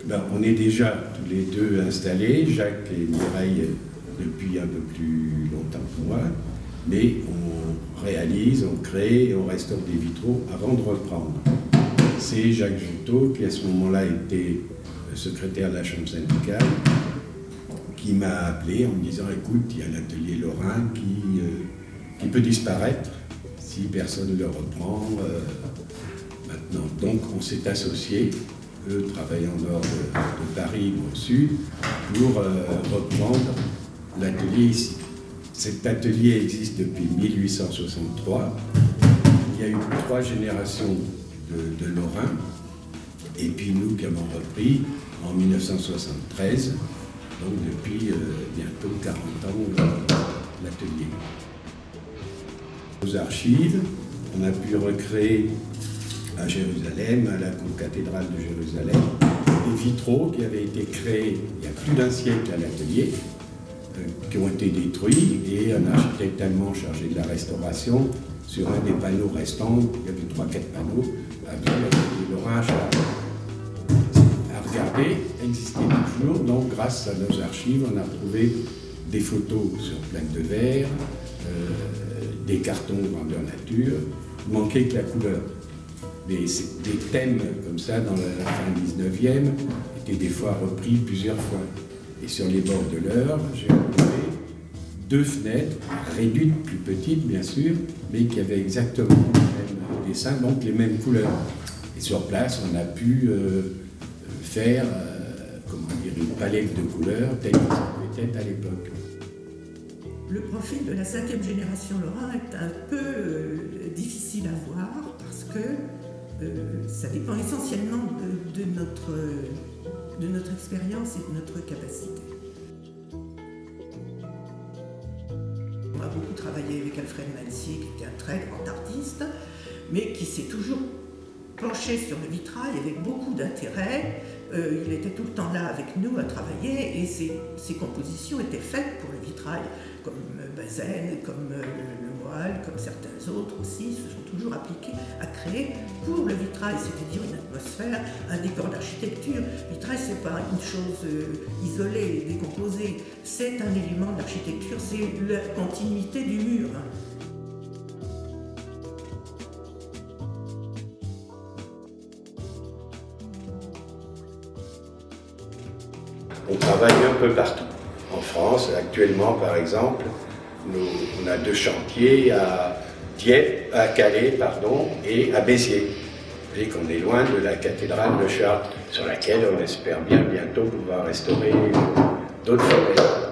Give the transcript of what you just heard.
Ben, on est déjà tous les deux installés, Jacques et Mireille depuis un peu plus longtemps que moi, mais on réalise, on crée et on restaure des vitraux avant de reprendre. C'est Jacques Juteau, qui à ce moment-là était secrétaire de la Chambre syndicale, qui m'a appelé en me disant « Écoute, il y a l'atelier Lorrain qui peut disparaître si personne ne le reprend maintenant. » Donc on s'est associés, eux travaillant au nord de Paris, au sud, pour reprendre l'atelier ici. Cet atelier existe depuis 1863. Il y a eu 3 générations de Lorrain, et puis nous qui avons repris en 1973, donc depuis bientôt 40 ans l'atelier. Aux archives, on a pu recréer à Jérusalem, à la cathédrale de Jérusalem, des vitraux qui avaient été créés il y a plus d'1 siècle à l'atelier, qui ont été détruits, et un architecte allemand chargé de la restauration, sur un des panneaux restants, il y avait 3-4 panneaux, avait Lorrain à regarder, existait toujours. Donc grâce à nos archives, on a retrouvé des photos sur plaque de verre, des cartons grandeur nature. Il manquait que la couleur. Des thèmes comme ça dans la fin 19e étaient des fois repris plusieurs fois. Et sur les bords de l'heure, j'ai retrouvé 2 fenêtres, réduites, plus petites bien sûr, mais qui avaient exactement le même dessin, donc les mêmes couleurs. Et sur place, on a pu faire comment dire, une palette de couleurs telle que ça pouvait être à l'époque. Le profil de la 5e génération Lorrain est un peu difficile à voir parce que ça dépend essentiellement de notre expérience et de notre capacité. On a beaucoup travaillé avec Alfred Mansier, qui était un très grand artiste, mais qui s'est toujours penché sur le vitrail avec beaucoup d'intérêt. Il était tout le temps là avec nous à travailler, et ses compositions étaient faites pour le vitrail, comme Bazaine, comme Le Moal, comme certains autres aussi, se sont toujours appliqués à créer pour le vitrail, c'est-à-dire une atmosphère, un décor d'architecture. Le vitrail, c'est pas une chose isolée, décomposée, c'est un élément d'architecture, c'est la continuité du mur. On travaille un peu partout. En France, actuellement par exemple, on a 2 chantiers à Dieppe, à Calais, pardon, et à Béziers. Vous voyez qu'on est loin de la cathédrale de Chartres, sur laquelle on espère bien bientôt pouvoir restaurer d'autres forêts.